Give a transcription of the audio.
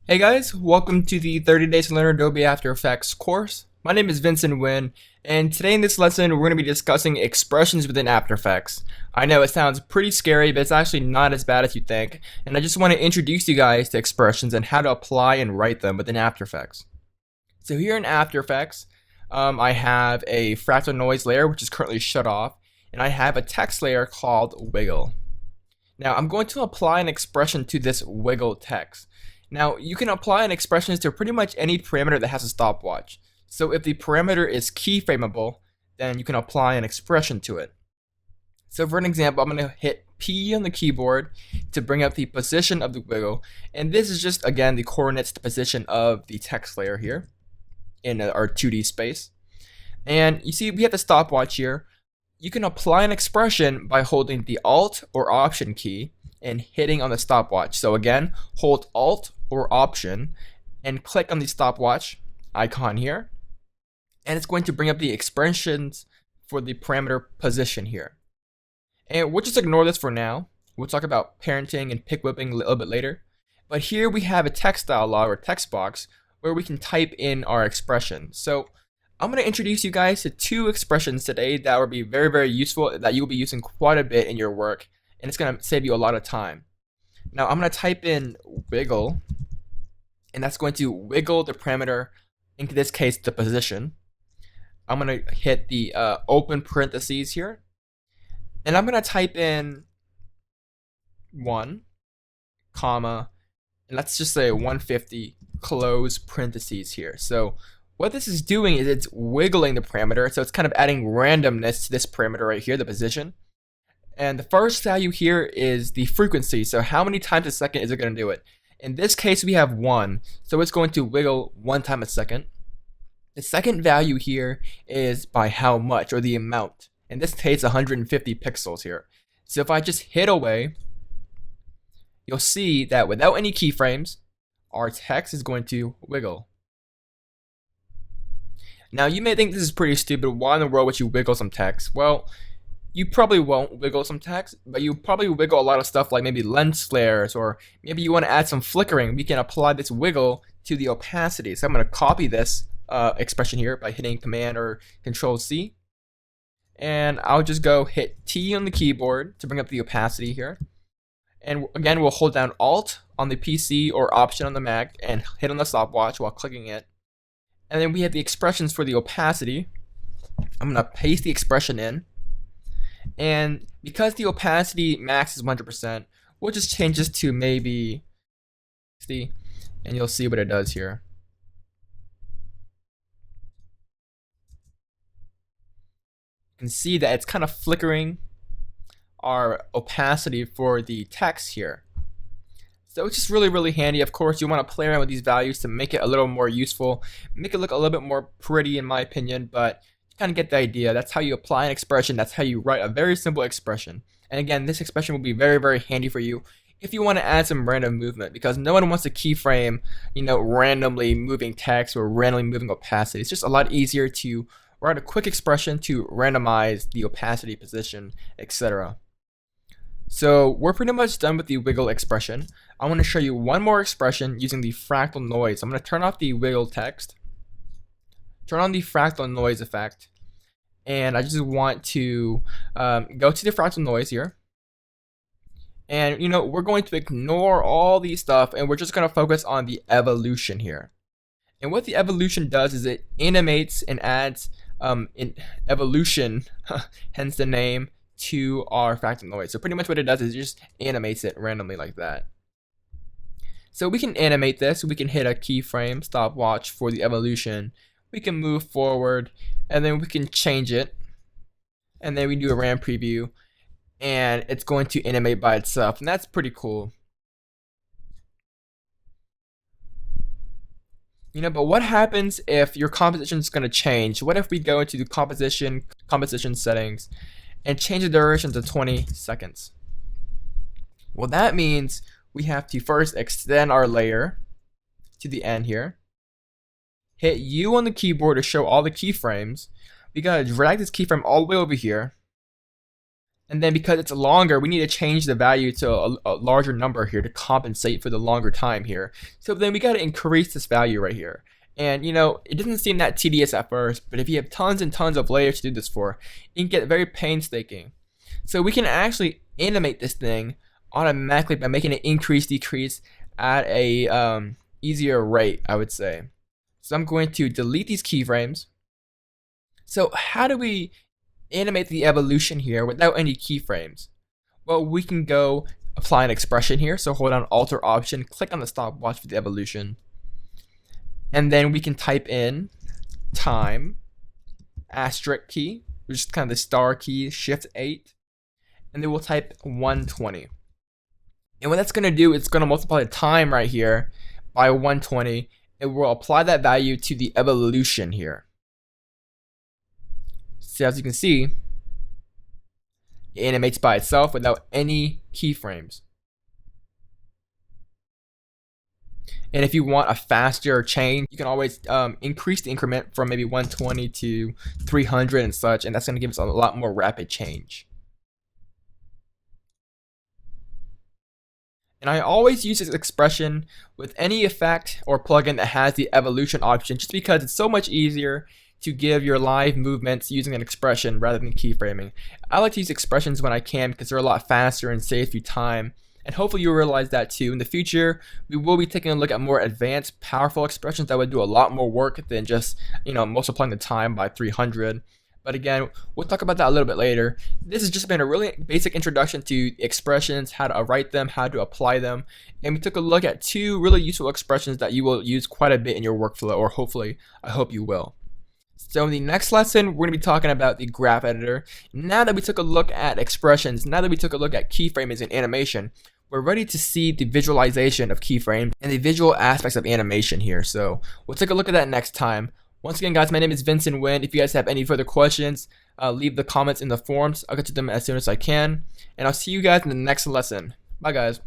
Hey guys, welcome to the 30 Days to Learn Adobe After Effects course. My name is Vincent Nguyen, and today in this lesson we're going to be discussing expressions within After Effects. I know it sounds pretty scary, but it's actually not as bad as you think, and I just want to introduce you guys to expressions and how to apply and write them within After Effects. So here in After Effects, I have a fractal noise layer which is currently shut off, and I have a text layer called wiggle. Now I'm going to apply an expression to this wiggle text. Now, you can apply an expression to pretty much any parameter that has a stopwatch. So if the parameter is keyframeable, then you can apply an expression to it. So for an example, I'm going to hit P on the keyboard to bring up the position of the wiggle. And this is just, again, the coordinates to position of the text layer here in our 2D space. And you see we have the stopwatch here. You can apply an expression by holding the Alt or Option key and hitting on the stopwatch. So again, hold Alt or Option and click on the stopwatch icon here, and it's going to bring up the expressions for the parameter position here. And we'll just ignore this for now. We'll talk about parenting and pick whipping a little bit later. But here we have a text dialog or text box where we can type in our expression. So I'm going to introduce you guys to two expressions today that will be very useful, that you'll be using quite a bit in your work, and it's going to save you a lot of time. Now I'm going to type in wiggle, and that's going to wiggle the parameter, in this case the position. I'm going to hit the open parentheses here, and I'm going to type in 1, comma, and let's just say 150, close parentheses here. So what this is doing is it's wiggling the parameter, so it's kind of adding randomness to this parameter right here, the position. And the first value here is the frequency, so how many times a second is it going to do it? In this case we have 1, so it's going to wiggle 1 time a second. The second value here is by how much, or the amount. In this case 150 pixels here. So if I just hit away, you'll see that without any keyframes, our text is going to wiggle. Now you may think this is pretty stupid. Why in the world would you wiggle some text? Well, you probably won't wiggle some text, but you probably wiggle a lot of stuff like maybe lens flares, or maybe you want to add some flickering. We can apply this wiggle to the opacity. So I'm going to copy this expression here by hitting Command or Control C. And I'll just go hit T on the keyboard to bring up the opacity here. And again, we'll hold down Alt on the PC or Option on the Mac and hit on the stopwatch while clicking it. And then we have the expressions for the opacity. I'm going to paste the expression in. And because the opacity max is 100%, we'll just change this to maybe 60, and you'll see what it does here. You can see that it's kind of flickering our opacity for the text here. So it's just really handy. Of course, you want to play around with these values to make it a little more useful, make it look a little bit more pretty in my opinion, but kind of get the idea. That's how you apply an expression. That's how you write a very simple expression. And again, this expression will be very handy for you if you want to add some random movement, because no one wants to keyframe, randomly moving text or randomly moving opacity. It's just a lot easier to write a quick expression to randomize the opacity position, etc. So we're pretty much done with the wiggle expression. I want to show you one more expression using the fractal noise. I'm going to turn off the wiggle text, turn on the fractal noise effect, and I just want to go to the fractal noise here. And we're going to ignore all these stuff, and we're just going to focus on the evolution here. And what the evolution does is it animates and adds evolution, hence the name, to our fractal noise. So pretty much what it does is it just animates it randomly like that. So we can animate this. We can hit a keyframe stopwatch for the evolution. We can move forward, and then we can change it, and then we do a RAM preview, and it's going to animate by itself, and that's pretty cool. But what happens if your composition is going to change? What if we go into the composition settings and change the duration to 20 seconds? Well, that means we have to first extend our layer to the end here. Hit U on the keyboard to show all the keyframes. We gotta drag this keyframe all the way over here. And then because it's longer, we need to change the value to a larger number here to compensate for the longer time here. So then we got to increase this value right here. And you know, it doesn't seem that tedious at first, but if you have tons and tons of layers to do this for, it can get very painstaking. So we can actually animate this thing automatically by making it increase decrease at a easier rate, I would say. So I'm going to delete these keyframes. So how do we animate the evolution here without any keyframes? Well, we can go apply an expression here. So hold down Alt or Option, click on the stopwatch for the evolution. And then we can type in time, asterisk key, which is kind of the star key, Shift 8. And then we'll type 120. And what that's going to do, it's going to multiply the time right here by 120. And we'll apply that value to the evolution here. So as you can see, it animates by itself without any keyframes. And if you want a faster change, you can always increase the increment from maybe 120 to 300 and such, and that's going to give us a lot more rapid change. And I always use this expression with any effect or plugin that has the evolution option, just because it's so much easier to give your live movements using an expression rather than keyframing. I like to use expressions when I can because they're a lot faster and save you time. And hopefully you'll realize that too. In the future, we will be taking a look at more advanced, powerful expressions that would do a lot more work than just, multiplying the time by 300. But again, we'll talk about that a little bit later. This has just been a really basic introduction to expressions, how to write them, how to apply them. And we took a look at two really useful expressions that you will use quite a bit in your workflow, or hopefully, I hope you will. So in the next lesson, we're going to be talking about the graph editor. Now that we took a look at expressions, now that we took a look at keyframes and animation, we're ready to see the visualization of keyframes and the visual aspects of animation here. So we'll take a look at that next time. Once again, guys, my name is Vincent Nguyen. If you guys have any further questions, leave the comments in the forums. I'll get to them as soon as I can. And I'll see you guys in the next lesson. Bye, guys.